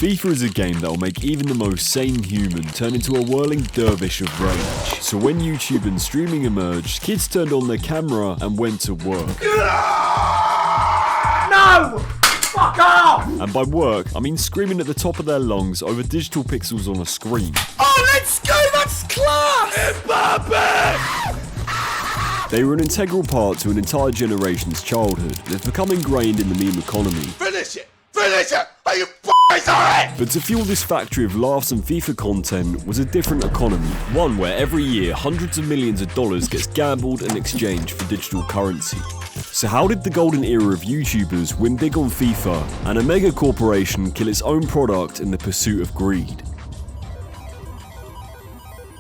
FIFA is a game that will make even the most sane human turn into a whirling dervish of rage. So when YouTube and streaming emerged, kids turned on their camera and went to work. No! Fuck off! And by work, I mean screaming at the top of their lungs over digital pixels on a screen. Oh, let's go! That's class! They were an integral part to an entire generation's childhood and have become ingrained in the meme economy. Finish it! Finish it! Are you f***ing sorry? But to fuel this factory of laughs and FIFA content was a different economy. One where every year hundreds of millions of dollars gets gambled and exchanged for digital currency. So how did the golden era of YouTubers win big on FIFA and a mega corporation kill its own product in the pursuit of greed?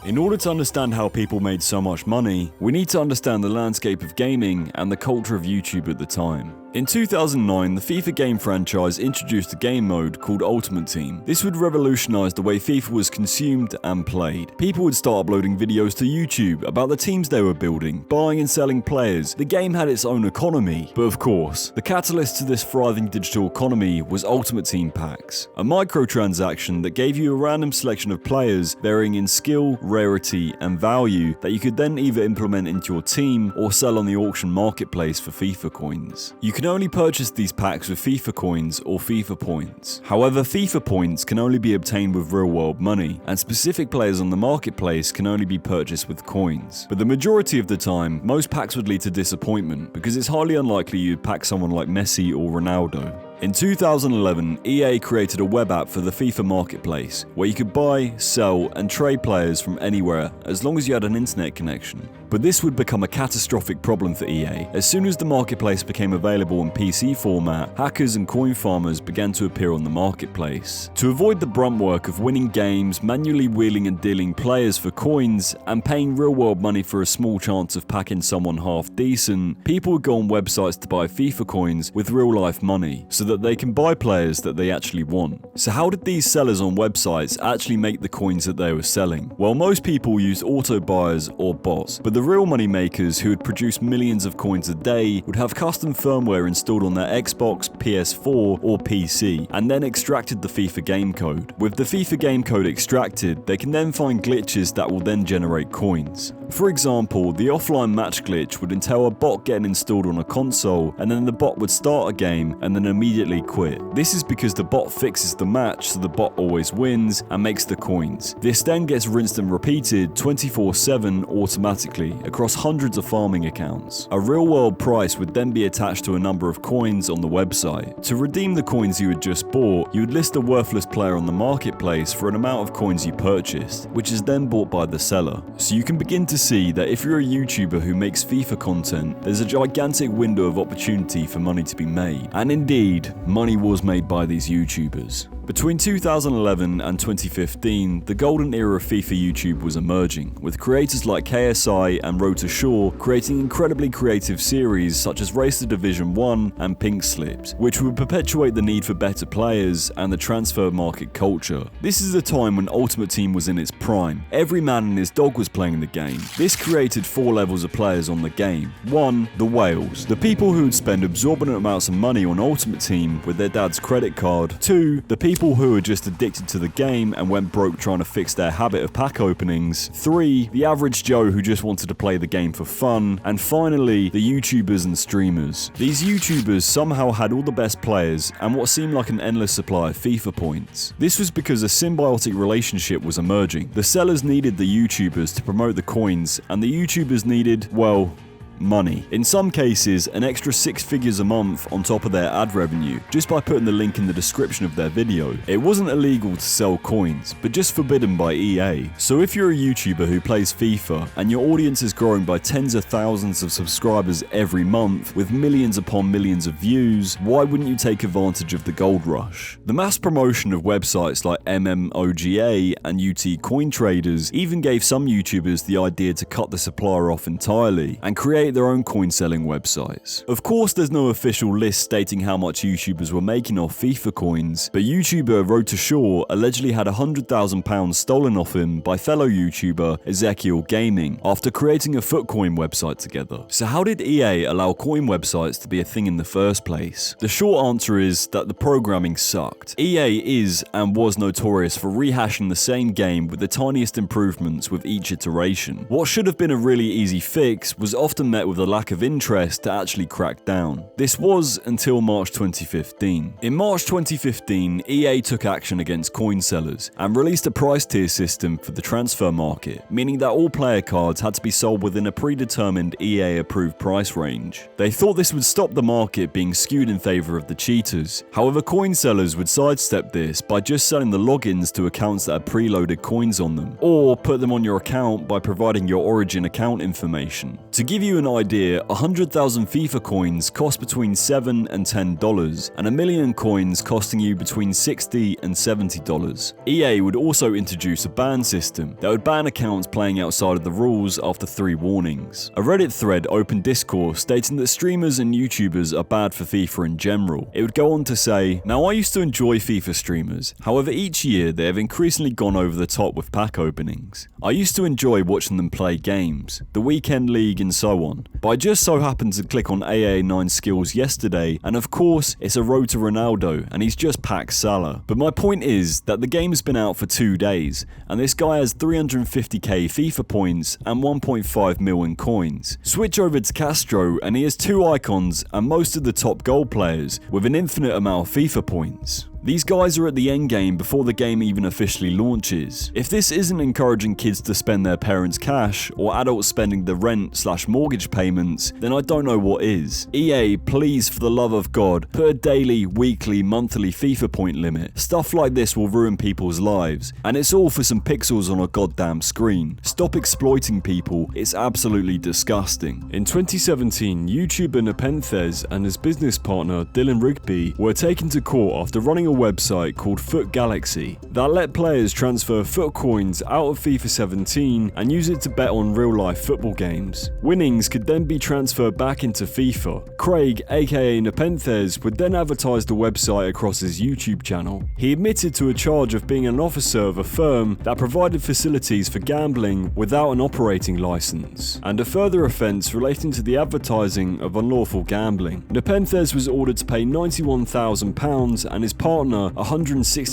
In order to understand how people made so much money, we need to understand the landscape of gaming and the culture of YouTube at the time. In 2009, the FIFA game franchise introduced a game mode called Ultimate Team. This would revolutionize the way FIFA was consumed and played. People would start uploading videos to YouTube about the teams they were building, buying and selling players. The game had its own economy. But of course, the catalyst to this thriving digital economy was Ultimate Team packs, a microtransaction that gave you a random selection of players varying in skill, rarity, and value that you could then either implement into your team or sell on the auction marketplace for FIFA coins. You can only purchase these packs with FIFA coins or FIFA points. However, FIFA points can only be obtained with real-world money, and specific players on the marketplace can only be purchased with coins. But the majority of the time, most packs would lead to disappointment, because it's highly unlikely you'd pack someone like Messi or Ronaldo. In 2011, EA created a web app for the FIFA marketplace, where you could buy, sell, and trade players from anywhere as long as you had an internet connection. But this would become a catastrophic problem for EA. As soon as the marketplace became available in PC format, hackers and coin farmers began to appear on the marketplace. To avoid the brunt work of winning games, manually wheeling and dealing players for coins, and paying real-world money for a small chance of packing someone half decent, people would go on websites to buy FIFA coins with real-life money, so that they can buy players that they actually want. So how did these sellers on websites actually make the coins that they were selling? Well, most people used auto buyers or bots, but the real money makers who would produce millions of coins a day would have custom firmware installed on their Xbox, PS4, or PC, and then extracted the FIFA game code. With the FIFA game code extracted, they can then find glitches that will then generate coins. For example, the offline match glitch would entail a bot getting installed on a console, and then the bot would start a game and then immediately quit. This is because the bot fixes the match so the bot always wins and makes the coins. This then gets rinsed and repeated 24/7 automatically across hundreds of farming accounts. A real-world price would then be attached to a number of coins on the website. To redeem the coins you had just bought, you would list a worthless player on the marketplace for an amount of coins you purchased, which is then bought by the seller. So you can begin to see that if you're a YouTuber who makes FIFA content, there's a gigantic window of opportunity for money to be made. And indeed, money was made by these YouTubers. Between 2011 and 2015, the golden era of FIFA YouTube was emerging, with creators like KSI and Road to Shore creating incredibly creative series such as Race to Division 1 and Pink Slips, which would perpetuate the need for better players and the transfer market culture. This is a time when Ultimate Team was in its prime. Every man and his dog was playing the game. This created 4 levels of players on the game. 1. The whales, the people who would spend exorbitant amounts of money on Ultimate Team with their dad's credit card. 2. The people who were just addicted to the game and went broke trying to fix their habit of pack openings. 3. The average Joe who just wanted to play the game for fun. And finally, the YouTubers and streamers. These YouTubers somehow had all the best players and what seemed like an endless supply of FIFA points. This was because a symbiotic relationship was emerging. The sellers needed the YouTubers to promote the coins, and the YouTubers needed, well, money. In some cases, an extra 6 figures a month on top of their ad revenue, just by putting the link in the description of their video. It wasn't illegal to sell coins, but just forbidden by EA. So if you're a YouTuber who plays FIFA, and your audience is growing by tens of thousands of subscribers every month, with millions upon millions of views, why wouldn't you take advantage of the gold rush? The mass promotion of websites like MMOGA and UT Coin Traders even gave some YouTubers the idea to cut the supplier off entirely, and create create their own coin selling websites. Of course, there's no official list stating how much YouTubers were making off FIFA coins, but YouTuber Road to Shore allegedly had £100,000 stolen off him by fellow YouTuber Ezekiel Gaming after creating a FUT Coin website together. So how did EA allow coin websites to be a thing in the first place? The short answer is that the programming sucked. EA is and was notorious for rehashing the same game with the tiniest improvements with each iteration. What should have been a really easy fix was often met with a lack of interest to actually crack down. This was until March 2015. In March 2015, EA took action against coin sellers and released a price tier system for the transfer market, meaning that all player cards had to be sold within a predetermined EA approved price range. They thought this would stop the market being skewed in favor of the cheaters. However, coin sellers would sidestep this by just selling the logins to accounts that had preloaded coins on them, or put them on your account by providing your origin account information. To give you an idea, 100,000 FIFA coins cost between $7 and $10, and 1 million coins costing you between $60 and $70. EA would also introduce a ban system that would ban accounts playing outside of the rules after 3 warnings. A Reddit thread opened discourse stating that streamers and YouTubers are bad for FIFA in general. It would go on to say, "Now I used to enjoy FIFA streamers, however each year they have increasingly gone over the top with pack openings. I used to enjoy watching them play games, the weekend league and so on, but I just so happened to click on AA9 skills yesterday and of course it's a road to Ronaldo and he's just packed Salah. But my point is that the game's been out for 2 days and this guy has 350k FIFA points and 1.5 million coins. Switch over to Castro and he has 2 icons and most of the top goal players with an infinite amount of FIFA points. These guys are at the end game before the game even officially launches. If this isn't encouraging kids to spend their parents' cash, or adults spending the rent/mortgage payments, then I don't know what is. EA, please for the love of God, put a daily, weekly, monthly FIFA point limit. Stuff like this will ruin people's lives, and it's all for some pixels on a goddamn screen. Stop exploiting people, it's absolutely disgusting. In 2017, YouTuber Nepenthez and his business partner Dylan Rigby were taken to court after running a website called FUT Galaxy that let players transfer FUT coins out of FIFA 17 and use it to bet on real-life football games. Winnings could then be transferred back into FIFA. Craig, aka Nepenthez, would then advertise the website across his YouTube channel. He admitted to a charge of being an officer of a firm that provided facilities for gambling without an operating license, and a further offence relating to the advertising of unlawful gambling. Nepenthez was ordered to pay £91,000 and his partner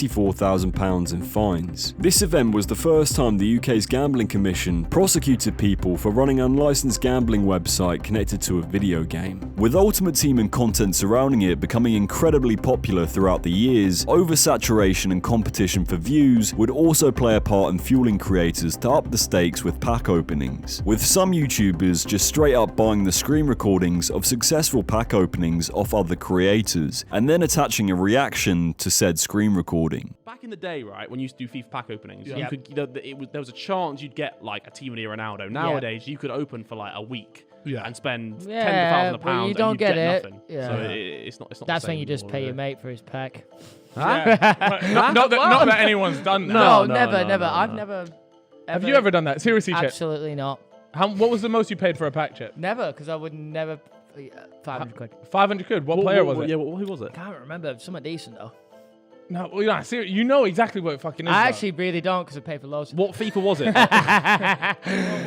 £164,000 in fines. This event was the first time the UK's Gambling Commission prosecuted people for running an unlicensed gambling website connected to a video game. With Ultimate Team and content surrounding it becoming incredibly popular throughout the years, oversaturation and competition for views would also play a part in fueling creators to up the stakes with pack openings, with some YouTubers just straight up buying the screen recordings of successful pack openings off other creators, and then attaching a reaction to said screen recording. Back in the day, right, when you used to do FIFA pack openings, you could, there was a chance you'd get like a Team of the Year Ronaldo. Nowadays, you could open for like a week and spend £10,000 but you don't and you'd get it. nothing. Yeah. So it's not. That's the when same you just anymore, pay is your it? mate for his pack. Not that anyone's done that. No, no, never. no, I've no. never. Have you ever done that? Seriously, Chip? Absolutely not. What was the most you paid for a pack, Chip? Never, because I would never. 500 quid. 500 quid. What player was it? Yeah, who was it? Can't remember. Something decent though. No, well, yeah, seriously, you know exactly what it fucking is. I though. actually really don't, because I pay for loads. What FIFA was it?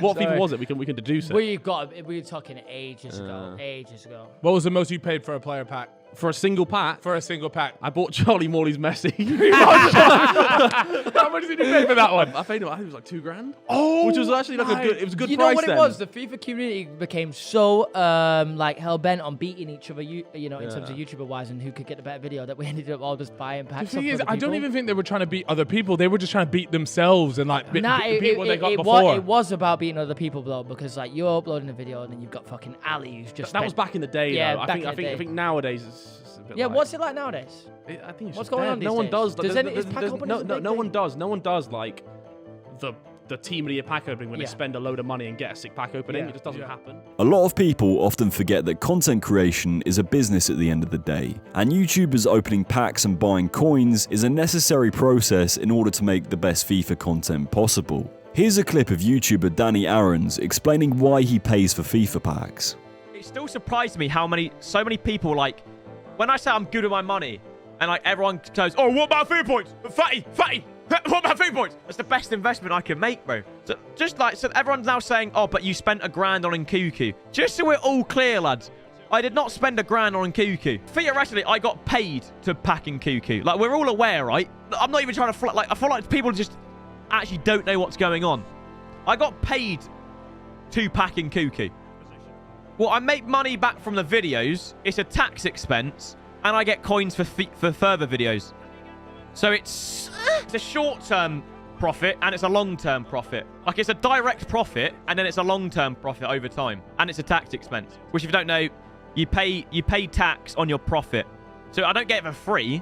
What FIFA was it? We can deduce it. We were talking ages ago. What was the most you paid for a player pack? For a single pack? For a single pack. I bought Charlie Morley's Messi. How much did you pay for that one? I paid him, I think it was like $2,000. Oh, which was actually like it was a good You price know what then. it was? The FIFA community became so like hell bent on beating each other, in terms of YouTuber wise, and who could get the better video, that we ended up all just buying The packs. thing off is, other I don't people. even think they were trying to beat other people. They were just trying to beat themselves and like beat what they got it before. it was about beating other people though, because like you're uploading a video and then you've got fucking Ali who's just. That was back in the day, Yeah, though. back in the I day. think nowadays it's a bit Yeah, like, what's it like nowadays? I think it's What's just going dead. on these No one days? does. Does there's- any- is there's- pack there's- openings a big no one thing? does. No one does like the Team of the Year pack opening when Yeah. they spend a load of money and get a sick pack opening. Yeah. It just doesn't happen. A lot of people often forget that content creation is a business at the end of the day, and YouTubers opening packs and buying coins is a necessary process in order to make the best FIFA content possible. Here's a clip of YouTuber Danny Aarons explaining why he pays for FIFA packs. It still surprised me how so many people, like, when I say I'm good with my money, and like everyone goes, oh, what about 3 points? Fatty, what about 3 points? That's the best investment I can make, bro. So just like, so everyone's now saying, oh, but you spent $1,000 on Nkuku. Just so we're all clear, lads, I did not spend $1,000 on Nkuku. Theoretically, I got paid to pack Nkuku. Like, we're all aware, right? I'm not even trying to like, I feel like people just actually don't know what's going on. I got paid to pack Nkuku. Well, I make money back from the videos. It's a tax expense. And I get coins for further videos. So it's a short-term profit and it's a long-term profit. Like, it's a direct profit and then it's a long-term profit over time. And it's a tax expense. Which, if you don't know, you pay tax on your profit. So I don't get it for free.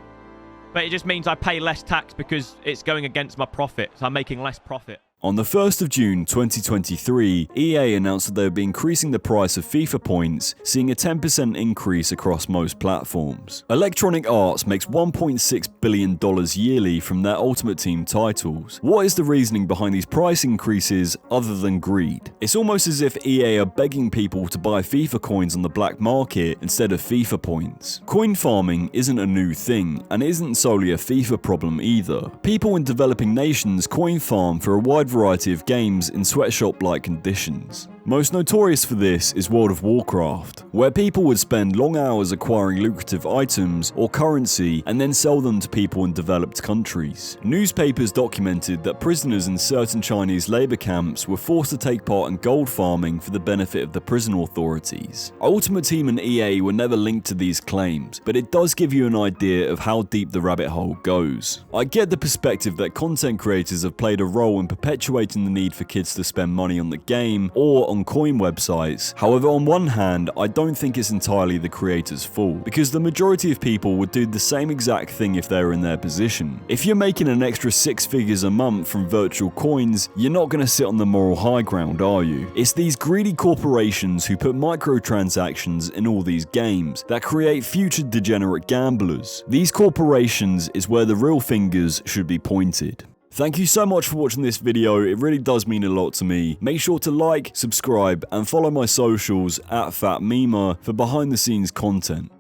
But it just means I pay less tax because it's going against my profit. So I'm making less profit. On the 1st of June 2023, EA announced that they would be increasing the price of FIFA points, seeing a 10% increase across most platforms. Electronic Arts makes $1.6 billion yearly from their Ultimate Team titles. What is the reasoning behind these price increases other than greed? It's almost as if EA are begging people to buy FIFA coins on the black market instead of FIFA points. Coin farming isn't a new thing, and isn't solely a FIFA problem either. People in developing nations coin farm for a wide variety of games in sweatshop-like conditions. Most notorious for this is World of Warcraft, where people would spend long hours acquiring lucrative items or currency and then sell them to people in developed countries. Newspapers documented that prisoners in certain Chinese labor camps were forced to take part in gold farming for the benefit of the prison authorities. Ultimate Team and EA were never linked to these claims, but it does give you an idea of how deep the rabbit hole goes. I get the perspective that content creators have played a role in perpetuating the need for kids to spend money on the game or on coin websites. However, on one hand, I don't think it's entirely the creators' fault, because the majority of people would do the same exact thing if they were in their position. If you're making an extra 6 figures a month from virtual coins, you're not going to sit on the moral high ground, are you? It's these greedy corporations who put microtransactions in all these games that create future degenerate gamblers. These corporations is where the real fingers should be pointed. Thank you so much for watching this video, it really does mean a lot to me. Make sure to like, subscribe, and follow my socials @FatMema for behind the scenes content.